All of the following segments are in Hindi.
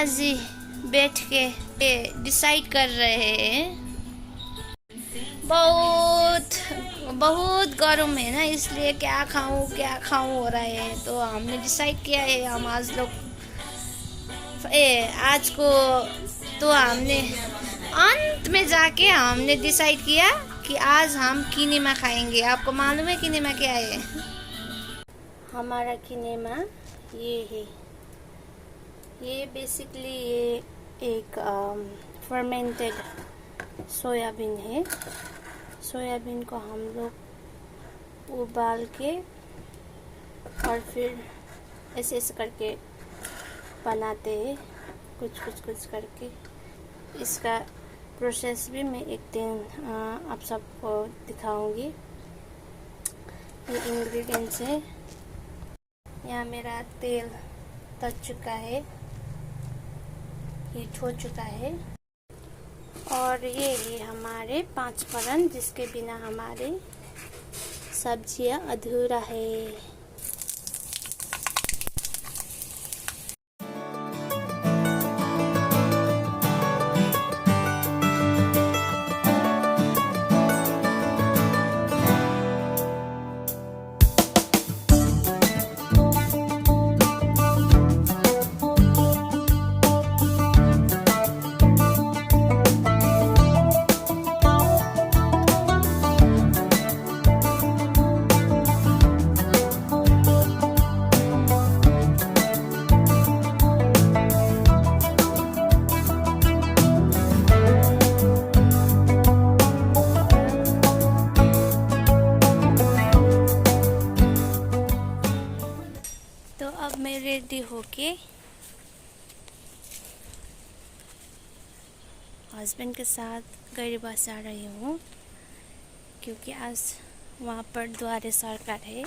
आज बैठ के डिसाइड कर रहे हैं। बहुत बहुत गर्म है ना, इसलिए क्या खाऊं हो रहा है। तो हमने डिसाइड किया है हम आज लोग आज को तो हमने अंत में जाके हमने डिसाइड किया कि आज हम किनेमा खाएंगे। आपको मालूम है किनेमा क्या है? हमारा किनेमा ये है। ये बेसिकली ये एक फर्मेंटेड सोयाबीन है। सोयाबीन को हम लोग उबाल के और फिर ऐसे ऐसे करके बनाते हैं, कुछ करके। इसका प्रोसेस भी मैं एक दिन आप सबको दिखाऊंगी। ये इंग्रेडिएंट्स है। यहाँ मेरा तेल तच चुका है, हीट हो चुका है। और ये है हमारे 5 फोरन, जिसके बिना हमारे सब्जियां अधूरा है। अब मैं रेडी होके हस्बैंड के साथ गरीबास जा रही हूँ, क्योंकि आज वहाँ पर द्वारे सरकार है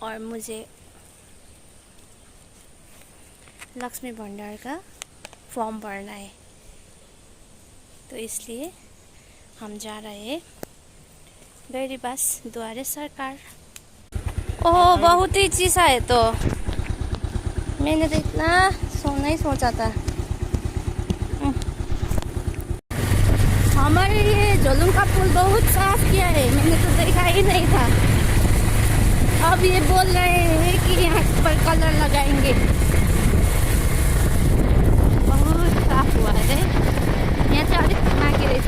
और मुझे लक्ष्मी भंडार का फॉर्म भरना है। तो इसलिए हम जा रहे हैं गरीबास द्वारे सरकार। ओह, बहुत ही चीज़ा है। तो मैंने तो इतना नहीं सोचा था। हमारे ये झोलुंग का पुल बहुत साफ किया है, मैंने तो देखा ही नहीं था। अब ये बोल रहे हैं कि यहाँ पर कलर लगाएंगे। बहुत साफ हुआ है यहाँ से। अलिक बाँकी रहेछ।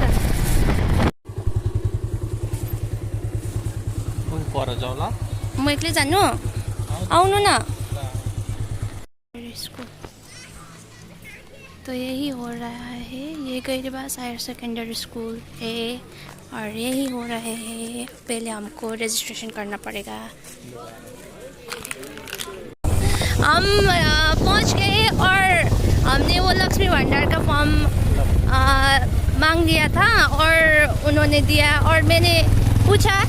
पर जाऊला म एक्लै जानु? आउनु न। इसको तो यही हो रहा है। ये गरीबास हायर सेकेंडरी स्कूल है और यही हो रहा है। पहले हमको रजिस्ट्रेशन करना पड़ेगा। हम पहुंच गए और हमने वो लक्ष्मी भंडार का फॉर्म मांग लिया था और उन्होंने दिया। और मैंने पूछा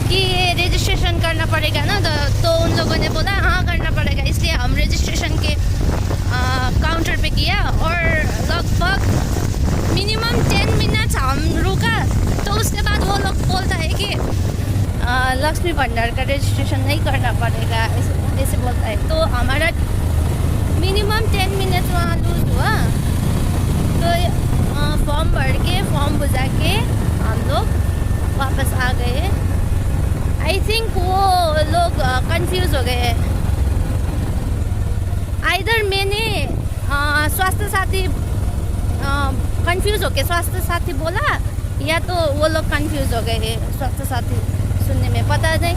कि रजिस्ट्रेशन करना पड़ेगा ना, तो उन लोगों ने बोला हाँ करना पड़ेगा। इसलिए हम रजिस्ट्रेशन के काउंटर पे किया और लगभग मिनिमम 10 मिनट्स हम रुका। तो उसके बाद वो लोग बोलता है कि लक्ष्मी भंडार का रजिस्ट्रेशन नहीं करना पड़ेगा, ऐसे बोलता है। तो हमारा मिनिमम 10 मिनट्स वहाँ लूज हुआ। तो फॉर्म भर के फॉर्म बुझा के हम लोग वापस आ गए। आई थिंक वो लोग कंफ्यूज हो गए। आइदर मैंने स्वास्थ्य साथी कंफ्यूज हो गए, स्वास्थ्य साथी बोला, या तो वो लोग कंफ्यूज हो गए स्वास्थ्य साथी सुनने में। पता नहीं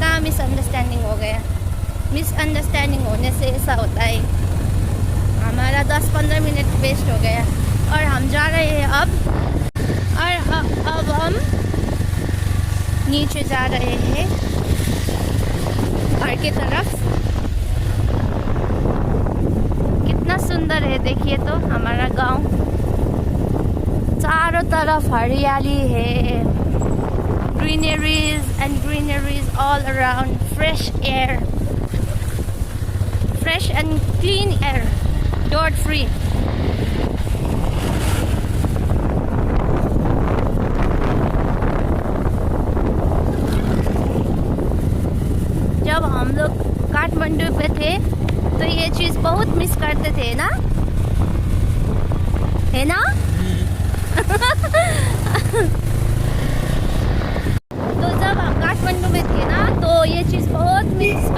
कहाँ मिसअंडरस्टैंडिंग हो गया। मिसअंडरस्टैंडिंग होने से ऐसा होता है। हमारा 10-15 मिनट वेस्ट हो गया और हम जा रहे हैं अब हम नीचे जा रहे हैं घर की तरफ। कितना सुंदर है देखिए तो हमारा गांव। चारों तरफ हरियाली है, greeneries and greeneries all around, fresh and clean air, dot free. जब हम लोग काठमांडू पे थे तो ये चीज़ बहुत मिस करते थे ना। है ना? तो जब हम काठमांडू में थे ना, तो ये चीज़ बहुत मिस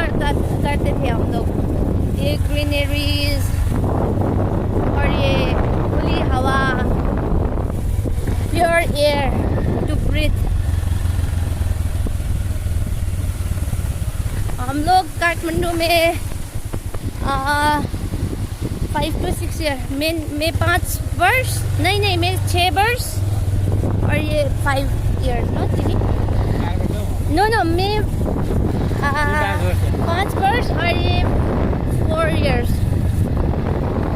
करते थे हम लोग, ये ग्रीनरीज और ये खुली हवा, प्योर एयर टू ब्रीथ। हम लोग काठमांडू में 5 to 6 ईयर, मैं 5 वर्ष नहीं मैं 6 वर्ष और ये 5 ईयर नो तिमी नो मैं 5 वर्ष और ये 4 इयर्स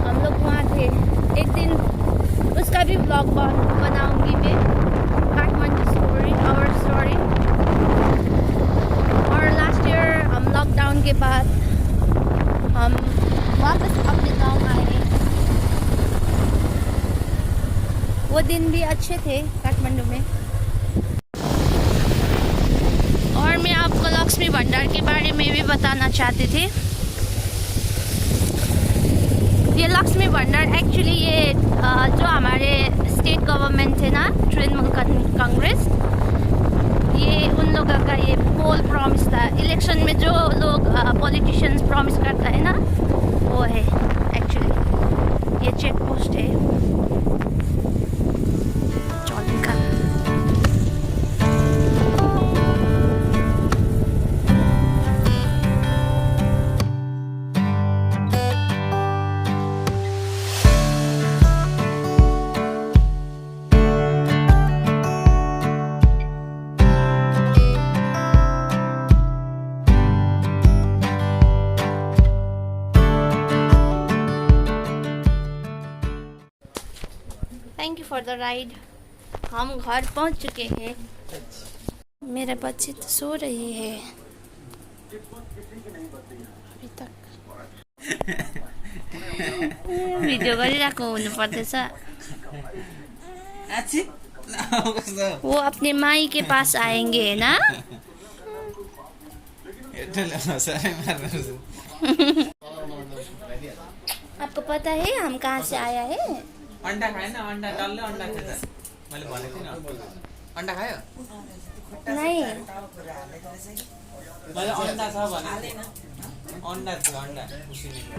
हम लोग वहाँ थे। एक दिन उसका भी ब्लॉग बनाऊंगी मैं, काठमांडू स्टोरी, आवर स्टोरी। और लास्ट ईयर हम लॉकडाउन के बाद हम वापस अपने गांव आए। वो दिन भी अच्छे थे काठमांडू में। और मैं आपको लक्ष्मी भंडार के बारे में भी बताना चाहती थी। ये लक्ष्मी भंडार एक्चुअली ये जो हमारे स्टेट गवर्नमेंट थे ना, तृणमूल कांग्रेस, ये उन लोगों का ये पोल प्रॉमिस था। इलेक्शन में जो लोग पॉलिटिशियंस प्रॉमिस करता है ना, वो है एक्चुअली। ये चेक पोस्ट है चौलिंग का। Thank you for the ride. हम घर पहुंच चुके हैं। मेरे बच्चे तो सो रहे हैं अभी तक। भिडियो गरिरहेको हुनु पर्दैछ। वो अपने माई के पास आएंगे है ना? आपको पता है हम कहाँ से आया है? अंडा खाए ना, अंडा डल्लै अंडा खाए। मैले भनेको थिएँ नि, अंडा खायो? नहीं, मैले अंडा छ भने अंडा थियो, अंडा उसिनेको।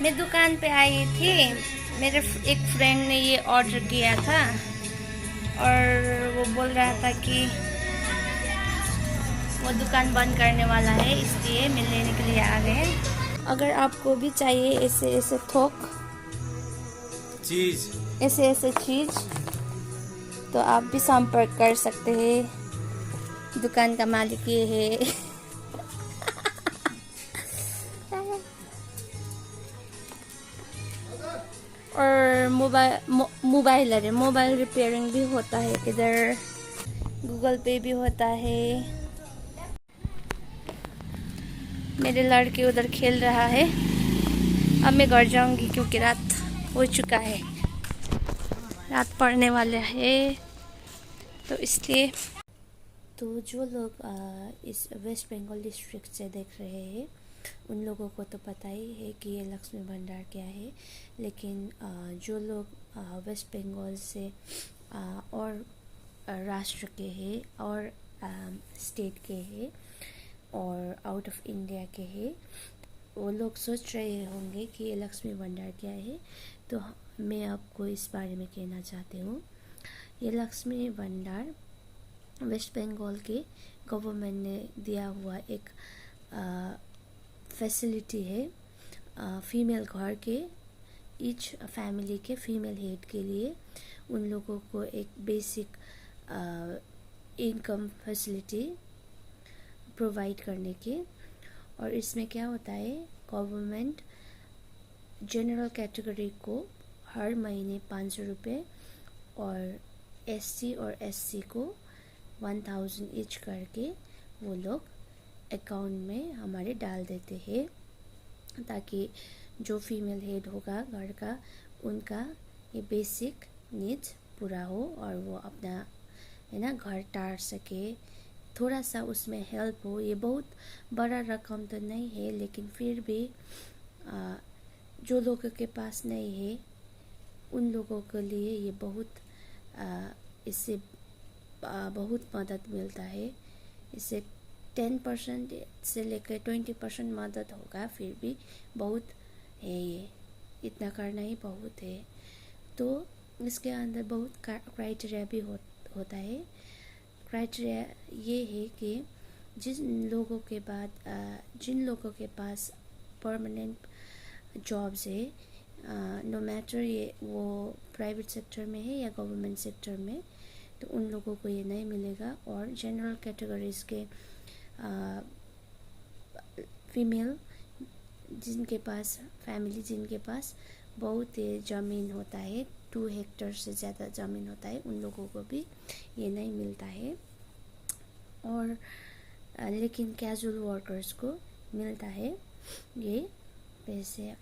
मैं दुकान पे आई थी, मेरे एक फ्रेंड ने ये ऑर्डर किया था और वो बोल रहा था कि वो दुकान बंद करने वाला है, इसलिए मैं लेने के लिए आ गए हैं। अगर आपको भी चाहिए ऐसे ऐसे थोक चीज, ऐसे ऐसे चीज, तो आप भी संपर्क कर सकते हैं। दुकान का मालिक ये है। और मोबाइल रिपेयरिंग भी होता है इधर, गूगल पे भी होता है। मेरे लड़के उधर खेल रहा है। अब मैं घर जाऊंगी क्योंकि रात हो चुका है, रात पड़ने वाला है, तो इसलिए। तो जो लोग इस वेस्ट बंगाल डिस्ट्रिक्ट से देख रहे हैं, उन लोगों को तो पता ही है कि ये लक्ष्मी भंडार क्या है। लेकिन जो लोग वेस्ट बंगाल से और राष्ट्र के हैं और स्टेट के हैं और आउट ऑफ इंडिया के हैं, वो लोग सोच रहे होंगे कि ये लक्ष्मी भंडार क्या है। तो मैं आपको इस बारे में कहना चाहती हूँ। ये लक्ष्मी भंडार वेस्ट बंगाल के गवर्नमेंट ने दिया हुआ एक फैसिलिटी है फीमेल घर के ईच फैमिली के फीमेल हेड के लिए उन लोगों को एक बेसिक इनकम फैसिलिटी प्रोवाइड करने की। और इसमें क्या होता है, गवर्नमेंट जनरल कैटेगरी को हर महीने 500 रुपये और एससी और एससी को 1000 ईच करके वो लोग अकाउंट में हमारे डाल देते हैं, ताकि जो फीमेल हेड होगा घर का उनका ये बेसिक नीड्स पूरा हो और वो अपना है ना घर टार सके, थोड़ा सा उसमें हेल्प हो। ये बहुत बड़ा रकम तो नहीं है, लेकिन फिर भी जो लोगों के पास नहीं है उन लोगों के लिए ये बहुत इससे बहुत मदद मिलता है। इससे 10% से लेकर 20% मदद होगा, फिर भी बहुत है, ये इतना करना ही बहुत है। तो इसके अंदर बहुत क्राइटेरिया भी होता है। क्राइटेरिया ये है कि जिन लोगों के पास परमानेंट जॉब्स है, नो मैटर ये वो प्राइवेट सेक्टर में है या गवर्नमेंट सेक्टर में, तो उन लोगों को ये नहीं मिलेगा। और जनरल कैटेगरीज के फीमेल जिनके पास बहुत ज़मीन होता है, 2 हेक्टर से ज़्यादा ज़मीन होता है, उन लोगों को भी ये नहीं मिलता है। और लेकिन कैजुअल वर्कर्स को मिलता है ये पैसे।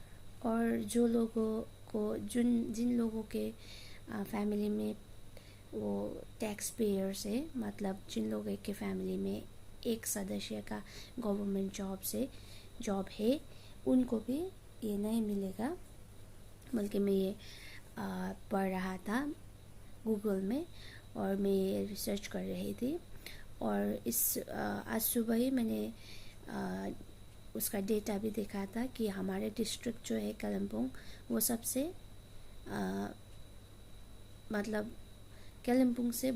और जो लोगों को जिन लोगों के फैमिली में वो टैक्स पेयर्स है, मतलब जिन लोगों के फैमिली में एक सदस्य का गवर्नमेंट जॉब है, उनको भी ये नहीं मिलेगा। बल्कि मैं ये पढ़ रहा था गूगल में और मैं ये रिसर्च कर रही थी, और आज सुबह ही मैंने उसका डेटा भी देखा था कि हमारे डिस्ट्रिक्ट जो है कालिम्पोंग, वो सबसे मतलब कालिम्पोंग से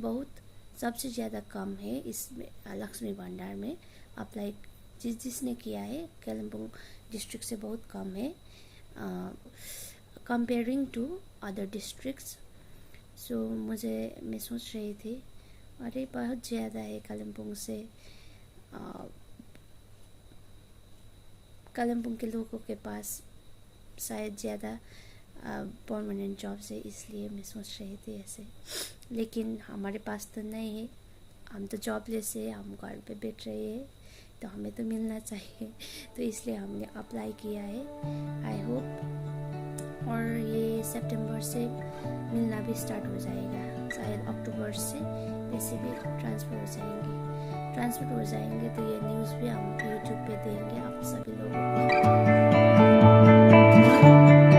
सबसे ज़्यादा कम है इसमें लक्ष्मी भंडार में अप्लाई जिसने किया है। कालिम्पोंग डिस्ट्रिक्ट से बहुत कम है कंपेयरिंग टू अदर डिस्ट्रिक्ट्स। सो मैं सोच रही थी अरे बहुत ज़्यादा है कालिम्पोंग से। कालिम्पोंग के लोगों के पास शायद ज़्यादा परमानेंट जॉब्स है, इसलिए मैं सोच रही थी ऐसे। लेकिन हमारे पास तो नहीं है, हम तो जॉबलेस है, हम घर पे बैठ रहे हैं, तो हमें तो मिलना चाहिए, तो इसलिए हमने अप्लाई किया है। आई होप और ये सितंबर से मिलना भी स्टार्ट हो जाएगा, शायद अक्टूबर से पैसे भी ट्रांसफ़र हो जाएंगे। तो ये न्यूज़ भी हम यूट्यूब पे देंगे आप सभी लोगों को।